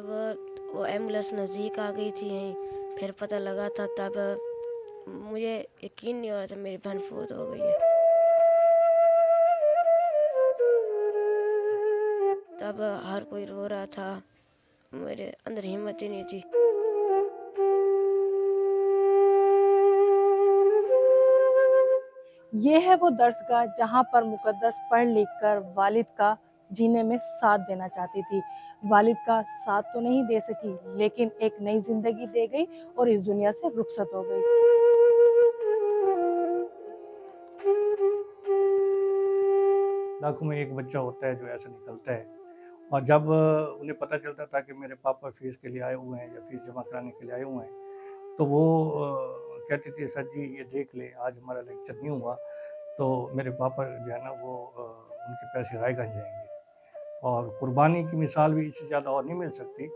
جب وہ ایمبولینس نزدیک آ گئی تھی یہیں پھر پتہ لگا تھا، تب مجھے یقین نہیں ہو رہا تھا میری بہن فوت ہو گئی ہے۔ تب ہر کوئی رو رہا تھا، میرے اندر ہمت ہی نہیں تھی۔ یہ ہے وہ درسگاہ جہاں پر مقدس پڑھ لکھ کر والد کا جینے میں ساتھ دینا چاہتی تھی۔ والد کا ساتھ تو نہیں دے سکی، لیکن ایک نئی زندگی دے گئی اور اس دنیا سے رخصت ہو گئی۔ لاکھوں میں ایک بچہ ہوتا ہے جو ایسا نکلتا ہے، اور جب انہیں پتہ چلتا تھا کہ میرے پاپا فیس کے لیے آئے ہوئے ہیں یا فیس جمع کرانے کے لیے آئے ہوئے ہیں، تو وہ کہتے تھے سر جی یہ دیکھ لیں آج ہمارا لیکچر نہیں ہوا تو میرے پاپا جو ہے نا وہ ان کے پیسے رائے گنج جائیں گے۔ اور قربانی کی مثال بھی اس سے زیادہ اور نہیں مل سکتی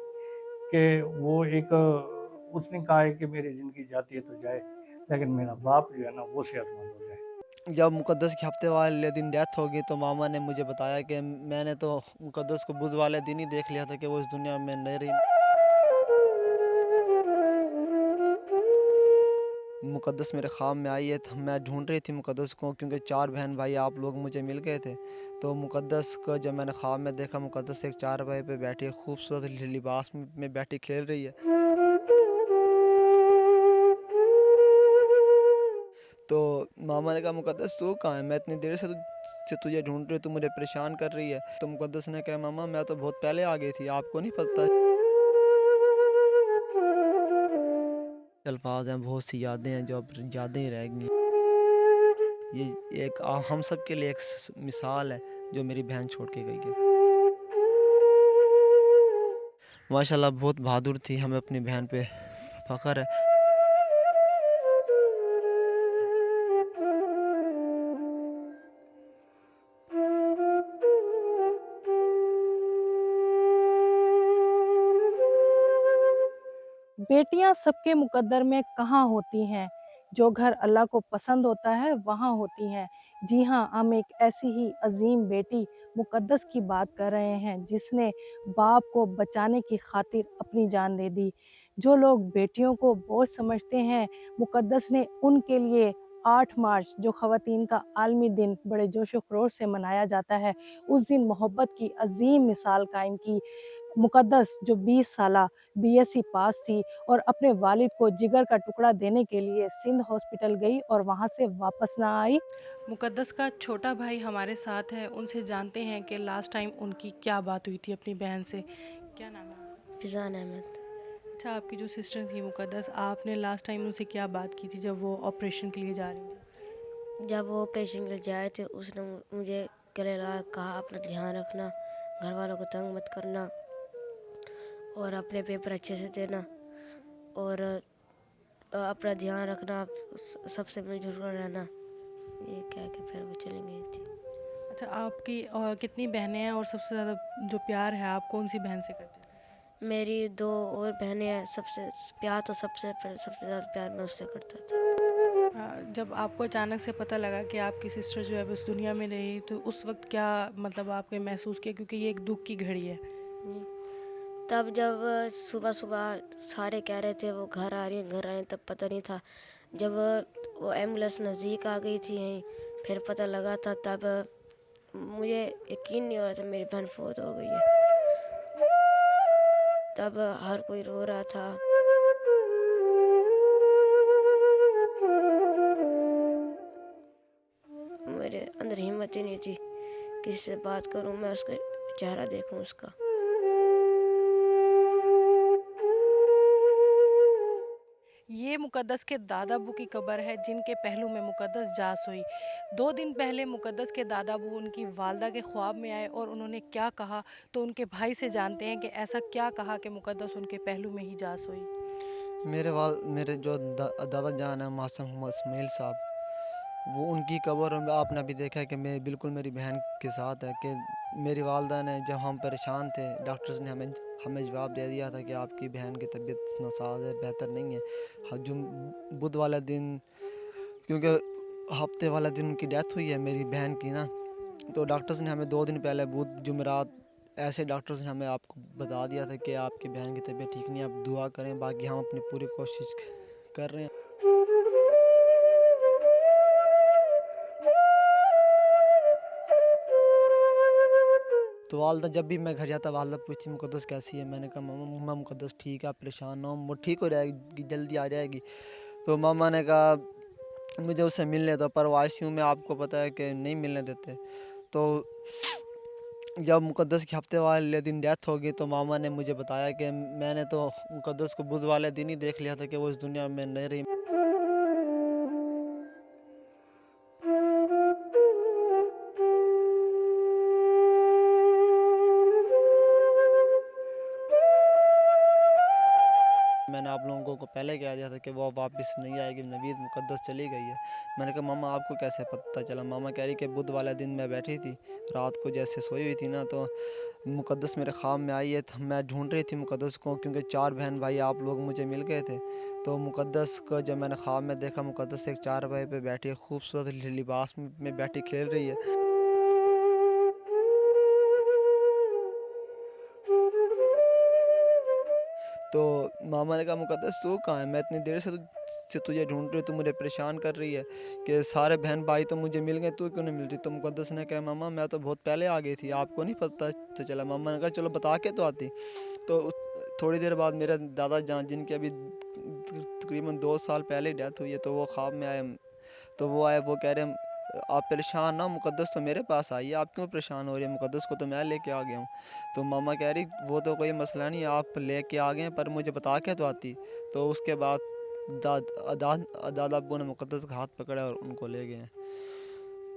کہ وہ ایک اس نے کہا ہے کہ میری زندگی جاتی ہے تو جائے، لیکن میرا باپ جو ہے نا وہ صحت مند ہو جائے۔ جب مقدس کے ہفتے والے دن ڈیتھ ہوگی تو ماما نے مجھے بتایا کہ میں نے تو مقدس کو بدھ والے دن ہی دیکھ لیا تھا کہ وہ اس دنیا میں نہیں رہی۔ مقدس میرے خواب میں آئی ہے، میں ڈھونڈ رہی تھی مقدس کو کیونکہ 4 بہن بھائی آپ لوگ مجھے مل گئے تھے۔ تو مقدس کو جب میں نے خواب میں دیکھا، مقدس ایک چارپائی پہ بیٹھی خوبصورت لباس میں بیٹھی کھیل رہی ہے۔ تو ماما نے کہا مقدس تو کہاں ہے، میں اتنی دیر سے تجھے ڈھونڈ رہی ہوں، تو مجھے پریشان کر رہی ہے۔ تو مقدس نے کہا ماما میں تو بہت پہلے آ گئی تھی، آپ کو نہیں پتہ۔ الفاظ ہیں، بہت سی یادیں ہیں جو اب یادیں ہی رہ گئی۔ یہ ایک ہم سب کے لیے ایک مثال ہے جو میری بہن چھوڑ کے گئی ہے۔ ماشاءاللہ بہت بہادر تھی، ہمیں اپنی بہن پہ فخر ہے۔ بیٹیاں سب کے مقدر میں کہاں ہوتی ہیں، جو گھر اللہ کو پسند ہوتا ہے وہاں ہوتی ہیں۔ جی ہاں، ہم ایک ایسی ہی عظیم بیٹی مقدس کی بات کر رہے ہیں جس نے باپ کو بچانے کی خاطر اپنی جان دے دی۔ جو لوگ بیٹیوں کو بوجھ سمجھتے ہیں، مقدس نے ان کے لیے 8 مارچ جو خواتین کا عالمی دن بڑے جوش و خروش سے منایا جاتا ہے، اس دن محبت کی عظیم مثال قائم کی۔ مقدس جو 20 سالہ بی ایس سی پاس تھی اور اپنے والد کو جگر کا ٹکڑا دینے کے لیے سندھ ہاسپٹل گئی اور وہاں سے واپس نہ آئی۔ مقدس کا چھوٹا بھائی ہمارے ساتھ ہے، ان سے جانتے ہیں کہ لاسٹ ٹائم ان کی کیا بات ہوئی تھی اپنی بہن سے۔ کیا نام ہے؟ فضان احمد۔ اچھا، آپ کی جو سسٹر تھی مقدس، آپ نے لاسٹ ٹائم ان سے کیا بات کی تھی جب وہ آپریشن کے لیے جا رہی تھی؟ جب وہ آپریشن کے لیے جا رہے تھے اس نے مجھے گلے لگا کہا اپنا دھیان رکھنا، گھر والوں کو تنگ مت کرنا اور اپنے پیپر اچھے سے دینا اور اپنا دھیان رکھنا، سب سے مل جل کر رہنا، یہ کہہ کے پھر وہ چلی گئی تھی۔ اچھا، آپ کی کتنی بہنیں ہیں اور سب سے زیادہ جو پیار ہے آپ کون سی بہن سے کرتے ہیں؟ میری 2 اور بہنیں ہیں، سب سے پیار تو سب سے زیادہ پیار میں اس سے کرتا تھا۔ جب آپ کو اچانک سے پتہ لگا کہ آپ کی سسٹر جو ہے اس دنیا میں نہیں، تو اس وقت کیا مطلب آپ نے محسوس کیا، کیونکہ یہ ایک دکھ کی گھڑی ہے؟ تب جب صبح سارے کہہ رہے تھے وہ گھر آ رہی ہیں تب پتہ نہیں تھا۔ جب وہ ایمبولینس نزدیک آ گئی تھی یہیں پھر پتہ لگا تھا، تب مجھے یقین نہیں ہو رہا تھا میری بہن فوت ہو گئی ہے۔ تب ہر کوئی رو رہا تھا۔ میرے اندر ہمت ہی نہیں تھی کسی سے بات کروں، میں اس کا چہرہ دیکھوں اس کا۔ یہ مقدس کے دادا ابو کی قبر ہے جن کے پہلو میں مقدس جا سوئی۔ 2 دن پہلے مقدس کے دادا ابو ان کی والدہ کے خواب میں آئے اور انہوں نے کیا کہا تو ان کے بھائی سے جانتے ہیں کہ ایسا کیا کہا کہ مقدس ان کے پہلو میں ہی جا سوئی۔ میرے جو دادا جان ہیں معصوم محمد اسماعیل صاحب، وہ ان کی قبر آپ نے بھی دیکھا ہے کہ بالکل میری بہن کے ساتھ ہے، کہ میری والدہ نے جب ہم پریشان تھے ڈاکٹرز نے ہمیں جواب دے دیا تھا کہ آپ کی بہن کی طبیعت ناساز ہے، بہتر نہیں ہے۔ جو بدھ والا دن، کیونکہ ہفتے والا دن ان کی ڈیتھ ہوئی ہے میری بہن کی نا، تو ڈاکٹرز نے ہمیں 2 دن پہلے بدھ جمعرات ایسے ڈاکٹرز نے ہمیں آپ کو بتا دیا تھا کہ آپ کی بہن کی طبیعت ٹھیک نہیں ہے, آپ دعا کریں, باقی ہم اپنی پوری کوشش کر رہے ہیں. تو والدہ جب بھی میں گھر جاتا والدہ پوچھتی مقدس کیسی ہے, میں نے کہا ماما مقدس ٹھیک ہے, آپ پریشان نہ ہو, وہ ٹھیک ہو جائے گی, جلدی آ جائے گی. تو ماما نے کہا مجھے اسے ملنے دو, پر ICU میں آپ کو پتہ ہے کہ نہیں ملنے دیتے. تو جب مقدس کے ہفتے والے دن ڈیتھ ہوگی تو ماما نے مجھے بتایا کہ میں نے تو مقدس کو بدھ والے دن ہی دیکھ لیا تھا کہ وہ اس دنیا میں نہیں رہی. میں نے آپ لوگوں کو پہلے کہہ دیا تھا کہ وہ واپس نہیں آئے گی, نوید مقدس چلی گئی ہے. میں نے کہا ماما آپ کو کیسے پتہ چلا؟ ماما کہہ رہی کہ بدھ والے دن میں بیٹھی تھی رات کو, جیسے سوئی ہوئی تھی نا, تو مقدس میرے خواب میں آئی ہے. میں ڈھونڈ رہی تھی مقدس کو کیونکہ 4 بہن بھائی آپ لوگ مجھے مل گئے تھے. تو مقدس کو جب میں نے خواب میں دیکھا, مقدس ایک 4 پائے پہ بیٹھی ہے, خوبصورت لباس میں بیٹھی کھیل رہی ہے. تو ماما نے کہا مقدس تو کہاں ہے؟ میں اتنی دیر سے تجھے ڈھونڈ رہی ہوں, تو مجھے پریشان کر رہی ہے کہ سارے بہن بھائی تو مجھے مل گئے, تو کیوں نہیں مل رہی؟ تو مقدس نے کہا ماما میں تو بہت پہلے آ گئی تھی, آپ کو نہیں پتہ چلا؟ ماما نے کہا چلو بتا کے تو آتی. تو تھوڑی دیر بعد میرے دادا جان, جن کی ابھی تقریباً 2 سال پہلے ڈیتھ ہوئی ہے, تو وہ خواب میں آئے. تو وہ آئے, وہ کہہ رہے ہیں آپ پریشان نہ ہو, مقدس تو میرے پاس آئی ہے, آپ کیوں پریشان ہو رہی ہے؟ مقدس کو تو میں لے کے آ گیا ہوں. تو ماما کہہ رہی وہ تو کوئی مسئلہ نہیں, آپ لے کے آ گئے, پر مجھے بتا کے تو آتی. تو اس کے بعد دادا ابو نے مقدس کا ہاتھ پکڑا اور ان کو لے گئے.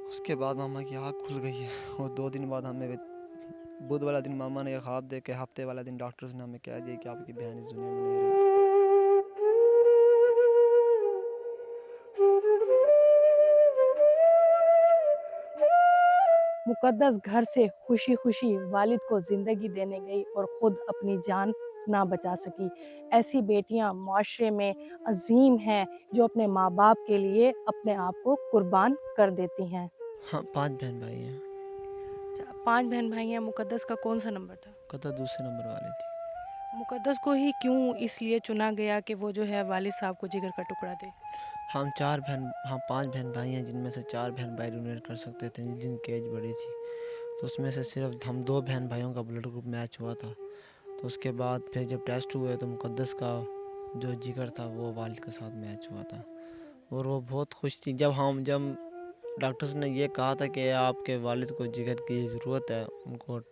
اس کے بعد ماما کی آنکھ کھل گئی ہے. اور 2 دن بعد ہمیں بدھ والا دن ماما نے خواب دے کے, ہفتے والا دن ڈاکٹرز نے ہمیں کہہ دیا کہ آپ کی بہن اس دنیا میں نہیں رہی. مقدس گھر سے خوشی خوشی والد کو زندگی دینے گئی اور خود اپنی جان نہ بچا سکی. ایسی بیٹیاں معاشرے میں عظیم ہیں جو اپنے ماں باپ کے لیے اپنے آپ کو قربان کر دیتی ہیں. ہاں 5 بہن بھائی ہیں. 5 بہن بھائی ہیں. مقدس کا کون سا نمبر تھا؟ قطع دوسرے نمبر والی تھی. مقدس کو ہی کیوں اس لیے چنا گیا کہ وہ جو ہے والد صاحب کو جگر کا ٹکڑا دے؟ ہم 5 بہن بھائی ہیں, جن میں سے 4 بہن بھائی ڈونیٹ کر سکتے تھے جن کی ایج بڑی تھی. تو اس میں سے صرف ہم 2 بہن بھائیوں کا بلڈ گروپ میچ ہوا تھا. تو اس کے بعد پھر جب ٹیسٹ ہوئے تو مقدس کا جو جگر تھا وہ والد کے ساتھ میچ ہوا تھا, اور وہ بہت خوش تھی. جب ڈاکٹرز نے یہ کہا تھا کہ آپ کے والد کو جگر کی ضرورت ہے,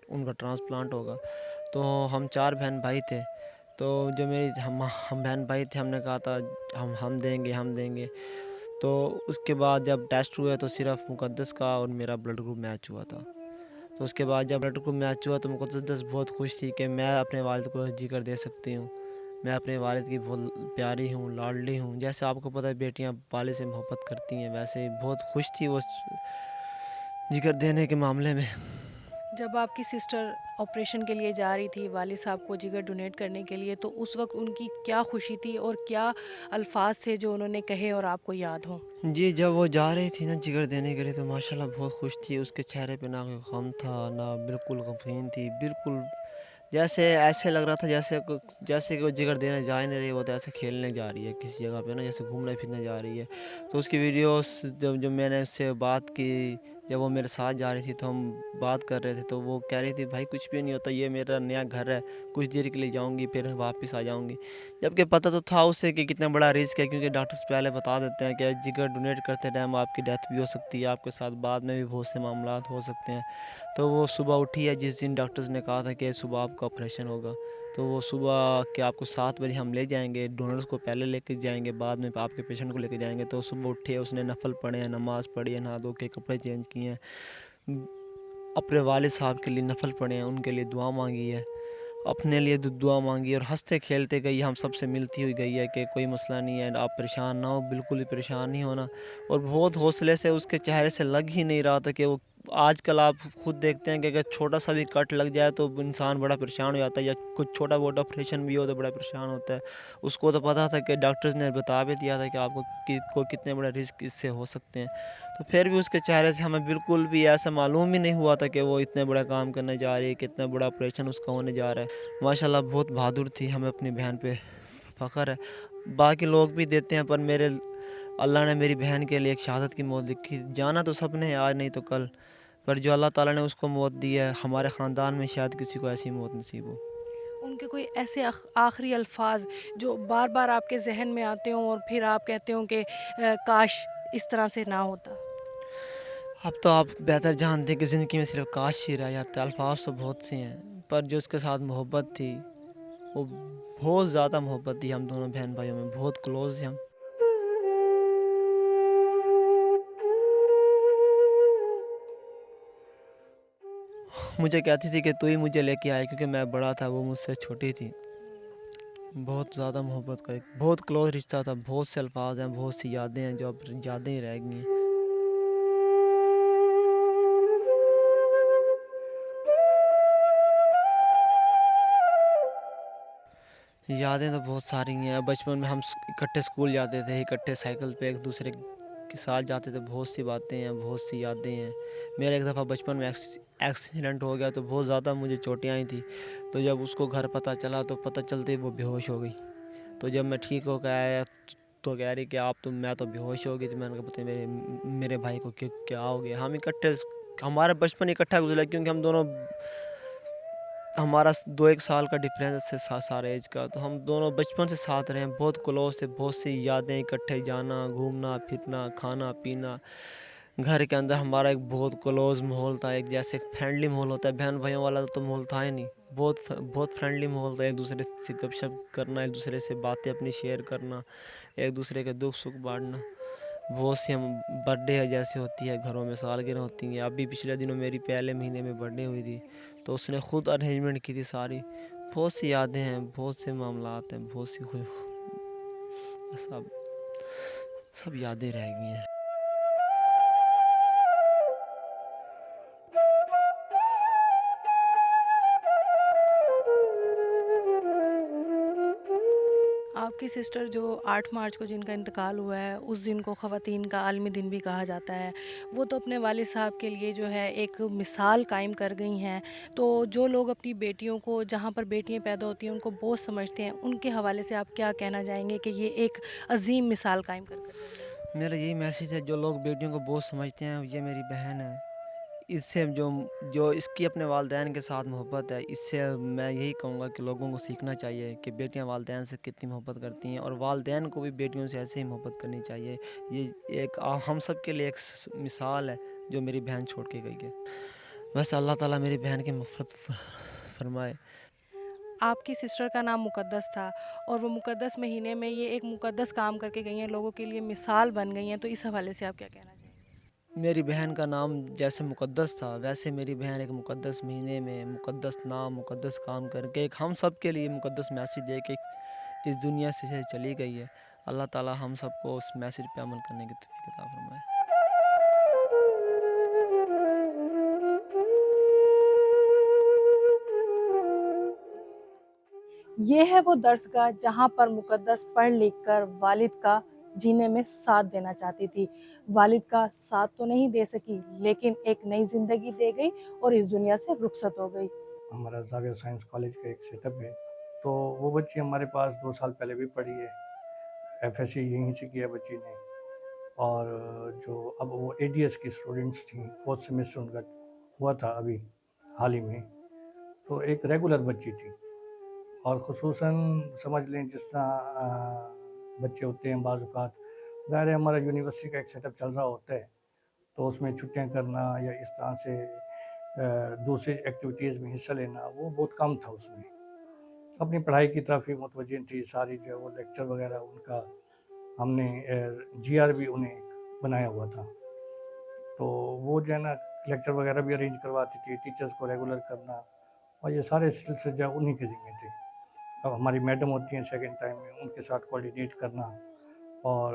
ان کا ٹرانسپلانٹ ہوگا, تو ہم 4 بہن بھائی تھے. تو جو ہم بہن بھائی تھے, ہم نے کہا تھا ہم دیں گے. تو اس کے بعد جب ٹیسٹ ہوئے تو صرف مقدس کا اور میرا بلڈ گروپ میچ ہوا تھا. تو اس کے بعد جب بلڈ گروپ میچ ہوا تو مقدس بہت خوش تھی کہ میں اپنے والد کو جگر دے سکتی ہوں. میں اپنے والد کی بہت پیاری ہوں, لاڈلی ہوں. جیسے آپ کو پتہ ہے بیٹیاں والد سے محبت کرتی ہیں, ویسے ہی بہت خوش تھی وہ جگر دینے کے معاملے میں. جب آپ کی سسٹر آپریشن کے لیے جا رہی تھی والد صاحب کو جگر ڈونیٹ کرنے کے لیے, تو اس وقت ان کی کیا خوشی تھی اور کیا الفاظ تھے جو انہوں نے کہے اور آپ کو یاد ہوں؟ جی جب وہ جا رہی تھی نا جگر دینے کے لیے تو ماشاءاللہ بہت خوش تھی. اس کے چہرے پہ نہ کوئی غم تھا, نہ بالکل غمگین تھی, بالکل جیسے ایسے لگ رہا تھا جیسے کہ وہ جگر دینے جا ہی نہیں رہی, وہ تو ایسے کھیلنے جا رہی ہے کسی جگہ پہ نا, جیسے گھومنے پھرنے جا رہی ہے. تو اس کی ویڈیوز جب میں نے اس سے بات کی, جب وہ میرے ساتھ جا رہی تھی تو ہم بات کر رہے تھے, تو وہ کہہ رہی تھی بھائی کچھ بھی نہیں ہوتا, یہ میرا نیا گھر ہے, کچھ دیر کے لیے جاؤں گی پھر واپس آ جاؤں گی. جبکہ پتہ تو تھا اسے کہ کتنا بڑا رسک ہے, کیونکہ ڈاکٹرز پہلے بتا دیتے ہیں کہ جگر ڈونیٹ کرتے ٹائم آپ کی ڈیتھ بھی ہو سکتی ہے, آپ کے ساتھ بعد میں بھی بہت سے معاملات ہو سکتے ہیں. تو وہ صبح اٹھی ہے جس دن ڈاکٹرز نے کہا تھا کہ صبح آپ کا آپریشن ہوگا, تو وہ صبح کہ آپ کو 7 بجے ہم لے جائیں گے, ڈونرز کو پہلے لے کے جائیں گے, بعد میں آپ کے پیشنٹ کو لے کے جائیں گے. تو صبح اٹھی ہے, اس نے نفل پڑھے ہیں, نماز پڑھی ہے, نہا دھو کے کپڑے چینج کیے ہیں, اپنے والد صاحب کے لیے نفل پڑھے ہیں, ان کے لیے دعا مانگی ہے, اپنے لیے دعا مانگی, اور ہنستے کھیلتے گئی, ہم سب سے ملتی ہوئی گئی ہے کہ کوئی مسئلہ نہیں ہے, آپ پریشان نہ ہو, بالکل بھی پریشان نہیں ہونا. اور بہت حوصلے سے, اس کے چہرے سے لگ ہی نہیں رہا تھا کہ وہ آج کل آپ خود دیکھتے ہیں کہ اگر چھوٹا سا بھی کٹ لگ جائے تو انسان بڑا پریشان ہو جاتا ہے، یا کچھ چھوٹا موٹا آپریشن بھی ہو تو بڑا پریشان ہوتا ہے۔ اس کو تو پتہ تھا کہ ڈاکٹرز نے بتا بھی دیا تھا کہ آپ کو کتنے بڑا رسک اس سے ہو سکتے ہیں، تو پھر بھی اس کے چہرے سے ہمیں بالکل بھی ایسا معلوم ہی نہیں ہوا تھا کہ وہ اتنے بڑا کام کرنے جا رہی ہے، کتنا بڑا آپریشن اس کا ہونے جا رہا ہے۔ ماشاءاللہ بہت بہادر تھی، ہمیں اپنی بہن پہ فخر ہے۔ باقی لوگ بھی دیتے ہیں، پر میرے اللہ نے میری بہن کے لیے ایک شہادت کی موت لکھی۔ جانا تو سب نے آج نہیں تو کل، پر جو اللہ تعالیٰ نے اس کو موت دی ہے، ہمارے خاندان میں شاید کسی کو ایسی موت نصیب ہو۔ ان کے کوئی ایسے آخری الفاظ جو بار بار آپ کے ذہن میں آتے ہوں اور پھر آپ کہتے ہوں کہ کاش اس طرح سے نہ ہوتا؟ اب تو آپ بہتر جانتے ہیں کہ زندگی میں صرف کاش ہی رہ جاتا ہے، الفاظ تو بہت سے ہیں، پر جو اس کے ساتھ محبت تھی وہ بہت زیادہ محبت تھی، ہم دونوں بہن بھائیوں میں بہت کلوز ہیں ہم۔ مجھے کہتی تھی کہ تو ہی مجھے لے کے آئے، کیونکہ میں بڑا تھا، وہ مجھ سے چھوٹی تھی۔ بہت زیادہ محبت کا ایک بہت کلوز رشتہ تھا، بہت سے الفاظ ہیں، بہت سی یادیں ہیں جو اب یادیں ہی رہ گئی ہیں۔ یادیں تو بہت ساری ہیں، بچپن میں ہم اکٹھے اسکول جاتے تھے، اکٹھے سائیکل پہ ایک دوسرے کے ساتھ جاتے تھے، بہت سی باتیں ہیں، بہت سی یادیں ہیں۔ میرا ایک دفعہ بچپن میں ایکسیڈنٹ ہو گیا تو بہت زیادہ مجھے چوٹیں آئی تھیں، تو جب اس کو گھر پتہ چلا تو پتہ چلتے ہی وہ بے ہوش ہو گئی، تو جب میں ٹھیک ہو کے آیا تو کہہ رہی کہ میں تو بے ہوش ہو گئی تھی۔ میں نے کہا پتہ میرے بھائی کو کیا ہو گیا۔ ہم اکٹھے، ہمارا بچپن اکٹھا گزرا، کیونکہ ہم دونوں، ہمارا 2-1 سال کا ڈفرینس ہے سارے ایج کا، تو ہم دونوں بچپن سے ساتھ رہے ہیں، بہت کلوز تھے، بہت سی یادیں، اکٹھے جانا، گھومنا پھرنا، کھانا پینا۔ گھر کے اندر ہمارا ایک بہت کلوز ماحول تھا، ایک جیسے فرینڈلی ماحول ہوتا ہے، بہن بھائیوں والا تو ماحول تھا ہی نہیں، بہت فرینڈلی ماحول تھا، ایک دوسرے سے گپ شپ کرنا، ایک دوسرے سے باتیں اپنی شیئر کرنا، ایک دوسرے کے دکھ سکھ بانٹنا۔ بہت سی ہم برتھ ڈے جیسے ہوتی ہے گھروں میں، سالگرہ ہوتی ہیں، ابھی پچھلے دنوں میری پہلے مہینے میں برتھ ڈے ہوئی تھی، تو اس نے خود ارینجمنٹ کی تھی ساری۔ بہت سی یادیں ہیں، بہت سے معاملات ہیں، بہت سی سب یادیں رہ گئی ہیں۔ آپ کی سسٹر جو 8 مارچ کو جن کا انتقال ہوا ہے، اس دن کو خواتین کا عالمی دن بھی کہا جاتا ہے، وہ تو اپنے والد صاحب کے لیے جو ہے ایک مثال قائم کر گئی ہیں، تو جو لوگ اپنی بیٹیوں کو، جہاں پر بیٹیاں پیدا ہوتی ہیں ان کو بوجھ سمجھتے ہیں، ان کے حوالے سے آپ کیا کہنا چاہیں گے کہ یہ ایک عظیم مثال قائم کر گئی؟ میرا یہی میسیج ہے، جو لوگ بیٹیوں کو بہت سمجھتے ہیں، یہ میری بہن ہے، اس سے جو اس کی اپنے والدین کے ساتھ محبت ہے، اس سے میں یہی کہوں گا کہ لوگوں کو سیکھنا چاہیے کہ بیٹیاں والدین سے کتنی محبت کرتی ہیں، اور والدین کو بھی بیٹیوں سے ایسے ہی محبت کرنی چاہیے۔ یہ ایک ہم سب کے لیے ایک مثال ہے جو میری بہن چھوڑ کے گئی ہے۔ بس اللہ تعالیٰ میری بہن کی مغفرت فرمائے۔ آپ کی سسٹر کا نام مقدس تھا، اور وہ مقدس مہینے میں یہ ایک مقدس کام کر کے گئی ہیں، لوگوں کے لیے مثال بن گئی ہیں، تو اس حوالے سے آپ کیا کہنا چاہیں گے؟ میری بہن کا نام جیسے مقدس تھا، ویسے میری بہن ایک مقدس مہینے میں مقدس نام، مقدس کام کر کے ایک ہم سب کے لیے مقدس میسیج دے کے اس دنیا سے چلی گئی ہے۔ اللہ تعالیٰ ہم سب کو اس میسیج پہ عمل کرنے کی توفیق عطا فرمائے۔ یہ ہے وہ درسگاہ جہاں پر مقدس پڑھ لکھ کر والد کا جینے میں ساتھ دینا چاہتی تھی۔ والد کا ساتھ تو نہیں دے سکی، لیکن ایک نئی زندگی دے گئی اور اس دنیا سے رخصت ہو گئی۔ ہمارا زاویہ سائنس کالج کا ایک سیٹ اپ ہے، تو وہ بچی ہمارے پاس 2 سال پہلے بھی پڑھی ہے، ایف ایس سی یہیں سے کیا بچی نے، اور جو اب وہ اے ڈی ایس کی اسٹوڈنٹس تھیں، 4th سیمسٹر ان کا ہوا تھا ابھی حال ہی میں، تو ایک ریگولر بچی تھی، اور خصوصاً سمجھ لیں جس طرح بچے ہوتے ہیں بعض اوقات، ظاہر ہے ہمارا یونیورسٹی کا ایک سیٹ اپ چل رہا ہوتا ہے، تو اس میں چھٹیاں کرنا یا اس طرح سے دوسری ایکٹیویٹیز میں حصہ لینا وہ بہت کم تھا، اس میں اپنی پڑھائی کی طرف ہی متوجہ تھی ساری، جو ہے وہ لیکچر وغیرہ ان کا ہم نے جی آر بھی انہیں بنایا ہوا تھا، تو وہ جو ہے نا لیکچر وغیرہ بھی ارینج کرواتی تھی، ٹیچرز کو ریگولر کرنا، اور یہ سارے سلسلے جو ہے انہیں کے ذمہ تھے۔ اب ہماری میڈم ہوتی ہیں سیکنڈ ٹائم میں، ان کے ساتھ کوآرڈینیٹ کرنا، اور